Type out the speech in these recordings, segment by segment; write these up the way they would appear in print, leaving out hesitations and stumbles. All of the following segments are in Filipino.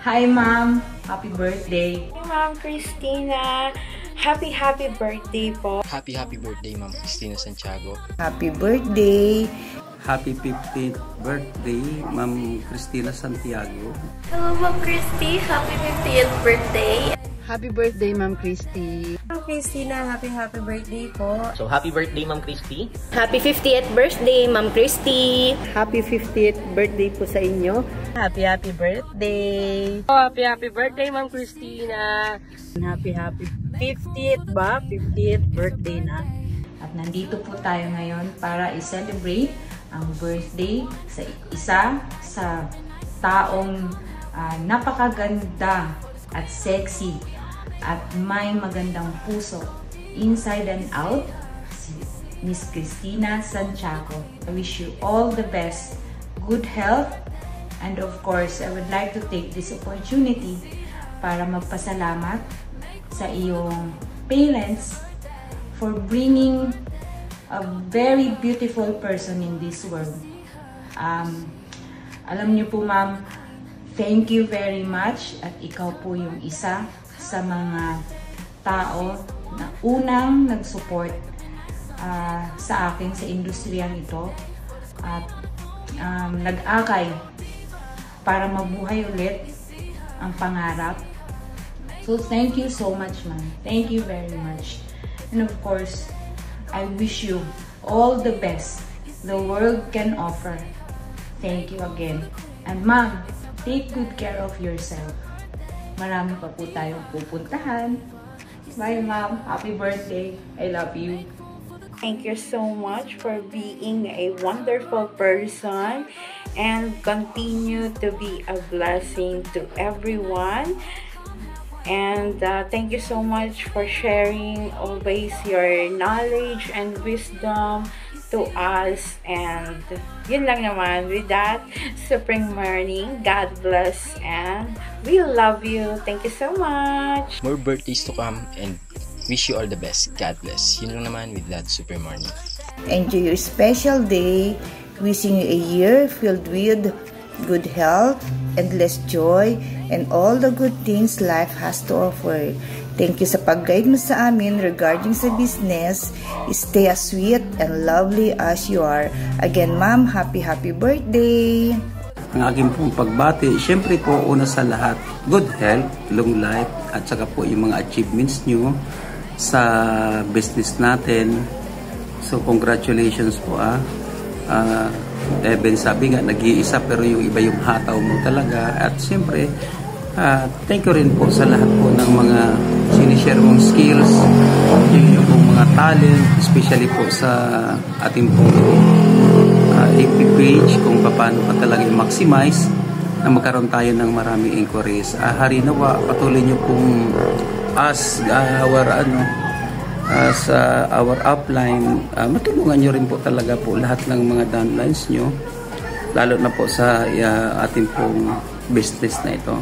Hi, Ma'am. Happy birthday. Hi, Ma'am Christina. Happy birthday po. Happy birthday, Ma'am Christina Santiago. Happy birthday. Happy 15th birthday, Ma'am Christina Santiago. Hello, Ma'am Christy. Happy 50th birthday. Happy birthday, Ma'am Christy. Ma'am Christina, happy birthday po. So, happy birthday, Ma'am Christy. Happy 50th birthday, Ma'am Christy. Happy 50th birthday po sa inyo. Happy birthday. Oh, happy birthday, Ma'am Christina. Happy 50th ba? 50th birthday na. At nandito po tayo ngayon para i-celebrate ang birthday sa isa sa taong napakaganda at sexy at may magandang puso inside and out, si Miss Christina Santiago. I wish you all the best, good health, and of course, I would like to take this opportunity para magpasalamat sa iyong parents for bringing a very beautiful person in this world. Alam niyo po, ma'am, thank you very much at ikaw po yung isa sa mga tao na unang nag-support sa akin sa industriyang ito at nag-akay para mabuhay ulit ang pangarap. So thank you so much, ma'am. Thank you very much. And of course, I wish you all the best the world can offer. Thank you again. And ma'am, take good care of yourself. Marami pa po tayong pupuntahan. Bye, ma'am. Happy birthday. I love you. Thank you so much for being a wonderful person and continue to be a blessing to everyone. And thank you so much for sharing always your knowledge and wisdom to us. And yun lang naman. With that, Spring Morning, God bless and we love you. Thank you so much. More birthdays to come and wish you all the best. God bless. Yun lang naman with that Super Morning. Enjoy your special day. Wishing you a year filled with good health, endless joy, and all the good things life has to offer. Thank you sa pag-guide mo sa amin regarding sa business. Stay as sweet and lovely as you are. Again, ma'am, happy birthday! Ang aking pong pagbati, syempre po una sa lahat, good health, long life, at saka po yung mga achievements nyo sa business natin. So, congratulations po Eben, sabi nga, nag-iisa pero yung iba yung hataw mo talaga. At siyempre, thank you rin po sa lahat po ng mga sinishare mong skills, yung mga talent, especially po sa ating pong FB page, kung paano pa talaga i-maximize na magkaroon tayo ng maraming inquiries. Harinawa, patuloy nyo pong as our upline, matulungan nyo rin po talaga po lahat ng mga downlines nyo, lalo na po sa ating pong business na ito.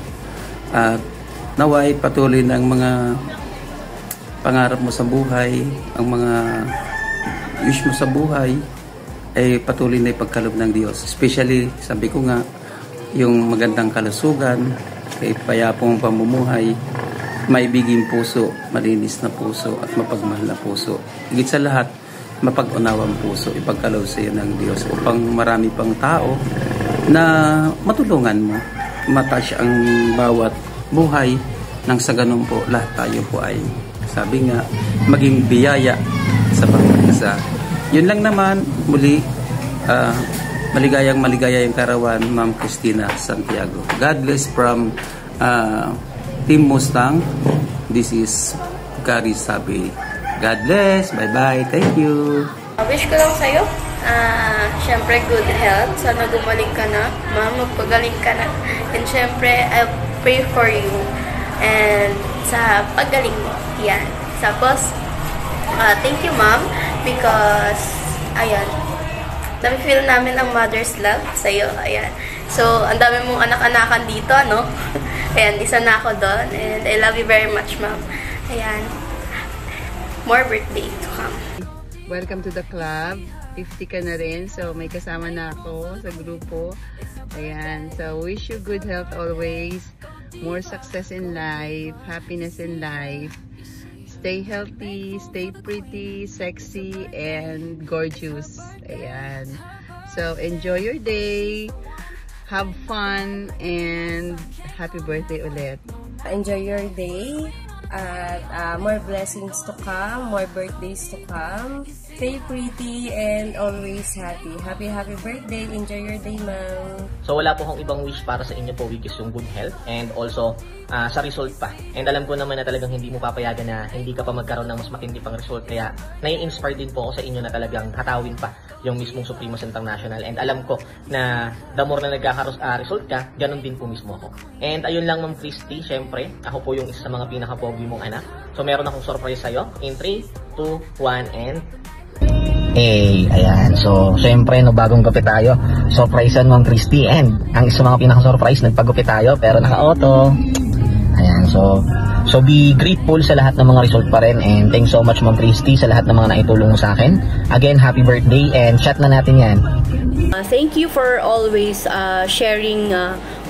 Naway patuloy ng mga pangarap mo sa buhay, ang mga wish mo sa buhay ay patuloy na ipagkaloob ng Diyos. Especially, sabi ko nga, yung magandang kalusugan, kay payapong pamumuhay, maibiging puso, malinis na puso, at mapagmahal na puso. Higit sa lahat, mapag-unawang puso, ipagkaloob sa iyo ng Diyos upang marami pang tao na matulungan mo, matouch ang bawat buhay, nang sa ganun po, lahat tayo po ay, sabi nga, maging biyaya sa pag-isa. Yun lang naman, muli, maligayang karawan, Ma'am Christina Santiago. God bless from Team Mustang. This is Gary Sabi. God bless. Bye-bye. Thank you. Wish ko lang sa'yo, syempre good health. Sana gumaling ka na. Ma'am, magpagaling ka na. And syempre, I'll pray for you. And sa paggaling mo. Yan. Tapos, thank you, Ma'am. Because, ayan, na-feel namin ang mother's love sa'yo. Ayan. So, ang dami mong anak-anakan dito, no? Ayan, isa na ako doon. And I love you very much, ma'am. Ayan. More birthday to come. Welcome to the club. 50 ka na rin. So, may kasama na ako sa grupo. Ayan. So, wish you good health always. more success in life, happiness in life. Stay healthy, stay pretty, sexy, and gorgeous. Ayan. So, enjoy your day. Have fun, and happy birthday ulit. Enjoy your day. At more blessings to come, more birthdays to come. Stay pretty and always happy. Happy birthday. Enjoy your day, ma'am. So wala po akong ibang wish para sa inyo po, which is yung good health and also sa result pa. And alam ko naman na talagang hindi mo papayagan na hindi ka pa magkaroon ng mas matindi pang result. Kaya nai-inspire din po ako sa inyo na talagang hatawin pa yung mismong Supremos International. And alam ko na the more na nagkaka-result ka, ganun din po mismo ako. And ayun lang, Ma'am Christy, syempre, ako po yung isa sa mga pinaka-pogi mong anak. So meron akong surprise sa'yo. In 3, 2, 1, and... Hey, ayan. So, syempre, no, bagong gupit tayo. Surprisean, Ma'am Christy. And ang isa mga pinaka-surprise, nagpagupit tayo pero naka-auto. Ayan, so be grateful sa lahat ng mga result pa rin. And thanks so much, Ma'am Christy, sa lahat ng mga naitulong mo sa akin. Again, happy birthday and chat na natin yan. Thank you for always sharing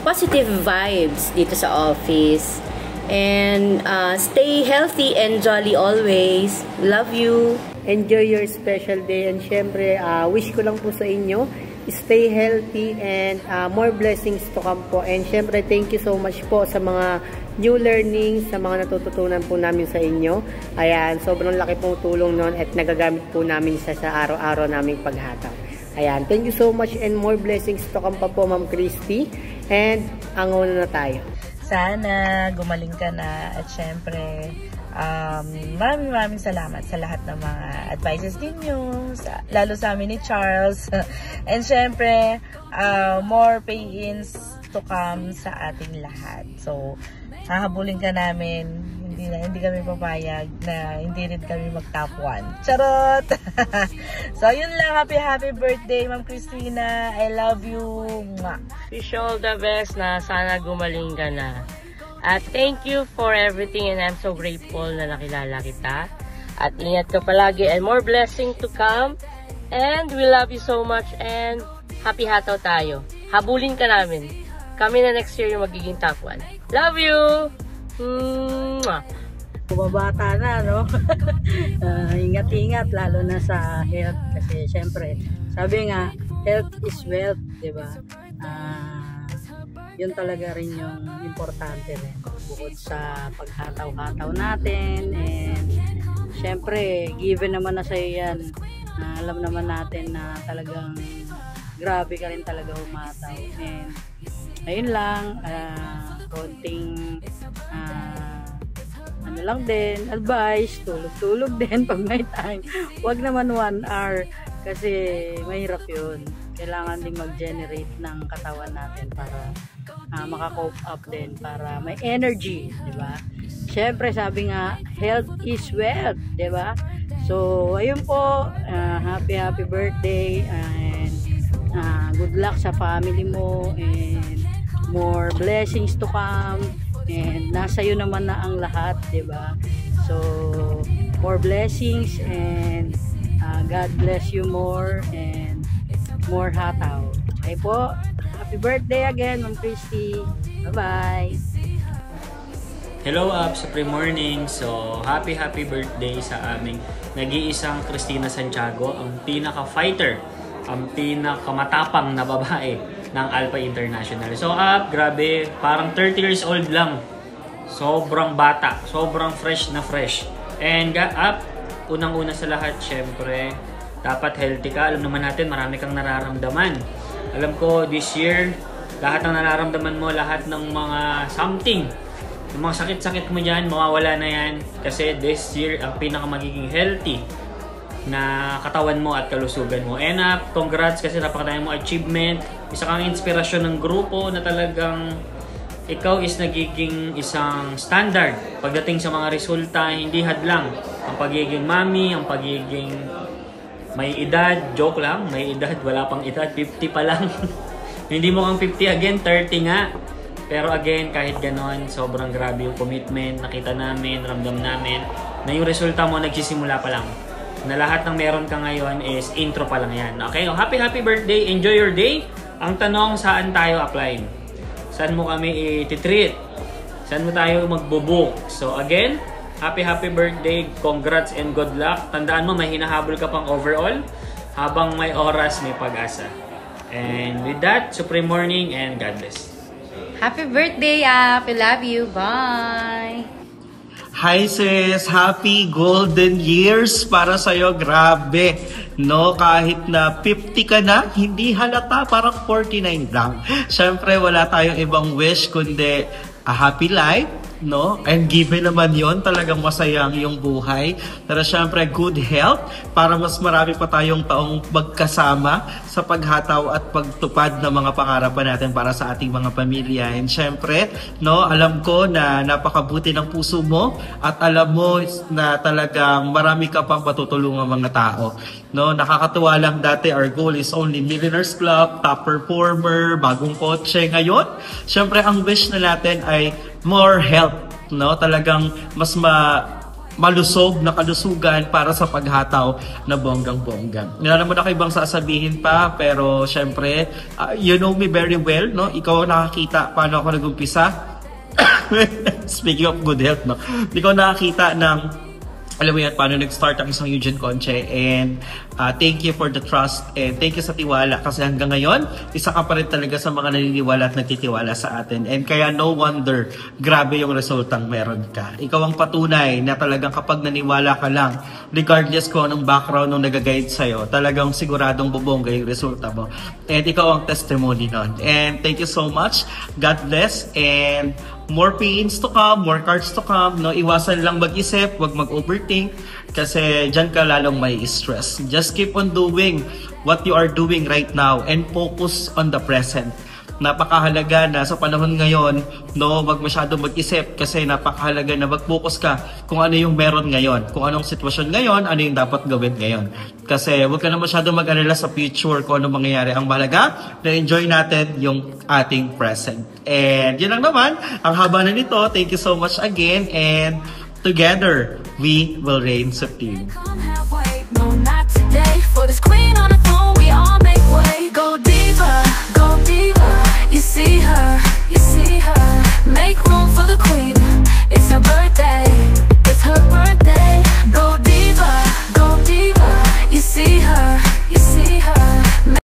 positive vibes dito sa office. And stay healthy and jolly always. Love you. Enjoy your special day, and syempre, wish ko lang po sa inyo, stay healthy and more blessings to come po. And syempre, thank you so much po sa mga new learnings, sa mga natututunan po namin sa inyo. Ayan, sobrang laki pong tulong nun at nagagamit po namin sa araw-araw naming paghataw. Ayan, thank you so much and more blessings to come pa po, Ma'am Christy. And angon na tayo. Sana gumaling ka na at syempre maraming salamat sa lahat ng mga advices ninyo, lalo sa amin ni Charles. And syempre more pay-ins to come sa ating lahat. So hahabulin ka namin, hindi kami papayag na hindi rin kami mag-top 1. Charot! So yun lang, happy birthday, Ma'am Christina. I love you. Wish you all the best na sana gumaling ka na. At thank you for everything and I'm so grateful na nakilala kita. At ingat ka palagi and more blessing to come. And we love you so much and happy hataw tayo. Habulin ka namin. Kami na next year yung magiging top 1. Love you! Bumabata na, no? Ingat-ingat lalo na sa health kasi syempre, sabi nga, health is wealth, di ba? Yun talaga rin yung importante rin bukod sa paghataw-hataw natin. And syempre, given naman na sa'yo yan, alam naman natin na talagang grabe ka rin talaga umataw. And ayun lang, konting ano lang din, advice, tulog-tulog din pag may time. Huwag naman 1 hour kasi mahirap yun. Kailangan din mag-generate ng katawan natin para maka-cope up din, para may energy, di ba? Syempre, sabi nga, health is wealth, di ba? So, ayun po, happy birthday and good luck sa family mo and more blessings to come. And nasa iyo naman na ang lahat, di ba? So, more blessings and God bless you more and more hataw. Okay po, happy birthday again, Ma'am Christy. Bye-bye. Hello, Supreme Morning. So, happy birthday sa aming nag-iisang Christina Santiago, ang pinaka-fighter, ang pinakamatapang na babae ng Alpha International. So, grabe, parang 30 years old lang. Sobrang bata, sobrang fresh na fresh. And unang-una sa lahat, syempre, dapat healthy ka. Alam naman natin, marami kang nararamdaman. Alam ko, this year, lahat ng nararamdaman mo, lahat ng mga something, yung mga sakit-sakit mo dyan, mawawala na yan. Kasi this year, ang pinaka magiging healthy na katawan mo at kalusugan mo. And congrats kasi napakadami mo achievement. Isa kang inspirasyon ng grupo na talagang ikaw is nagiging isang standard pagdating sa mga resulta, hindi hadlang. Ang pagiging mami, ang pagiging may edad, joke lang, may edad, wala pang edad, 50 pa lang. Hindi mo kang 50 again, 30 nga. Pero again, kahit ganon, sobrang grabe yung commitment, nakita namin, ramdam namin, na yung resulta mo nagsisimula pa lang. Na lahat ng meron ka ngayon is intro pa lang yan. Okay, happy birthday, enjoy your day. Ang tanong, saan tayo apply? Saan mo kami i-treat? saan mo tayo magbo-book. So again, happy birthday, congrats and good luck. Tandaan mo, may hinahabol ka pang overall. Habang may oras, may pag-asa. And with that, Supreme Morning and God bless. Happy birthday, Ap. I love you. Bye. Hi sis, happy golden years para sa'yo. Grabe, no? Kahit na 50 ka na, hindi halata, parang 49 lang. Siyempre, wala tayong ibang wish kundi a happy life, no? And given naman yon, talagang masayang yung buhay. Pero syempre, good health para mas marami pa tayong taong magkasama sa paghataw at pagtupad ng mga pangarapan natin para sa ating mga pamilya. And syempre, no, alam ko na napakabuti ng puso mo at alam mo na talagang marami ka pang matutulungan mga tao. No, nakakatuwa lang dati our goal is only Millionaires Club, top performer, bagong kotse. Ngayon, syempre ang wish na natin ay more health, no? Talagang mas malusog na kalusugan para sa paghataw na bonggang-bonggang. Wala naman ako ibang sasabihin pa, pero syempre, you know me very well, no? Ikaw nakakita paano ako nag-umpisa. Speaking of good health, no? Ikaw nakakita ng alam mo yan, paano nag-start ang isang Eugene Conche, and thank you for the trust and thank you sa tiwala kasi hanggang ngayon, isa ka pa rin talaga sa mga naniniwala at nagtitiwala sa atin, and kaya no wonder, grabe yung resultang meron ka. Ikaw ang patunay na talagang kapag naniwala ka lang, regardless kung anong background nung nag-guide sa'yo, talagang siguradong bubongga yung resulta mo. And ikaw ang testimony nun. And thank you so much. God bless, and more pains to come, more cards to come, no? Iwasan lang mag-isip, wag mag-overthink kasi dyan ka lalong may stress. Just keep on doing what you are doing right now and focus on the present. Napakahalaga na sa panahon ngayon, no, wag masyadong mag-isip kasi napakahalaga na mag-focus ka kung ano yung meron ngayon, kung anong sitwasyon ngayon, ano yung dapat gawin ngayon. Kasi wag ka na masyadong mag-alala sa future kung anong mangyayari. Ang mahalaga, na-enjoy natin yung ating present. And yun lang naman, ang haba na nito. Thank you so much again, and together, we will reign supreme. No, not today. For this queen on the throne, we all make way. Go diva, go diva. You see her, make room for the queen. It's her birthday.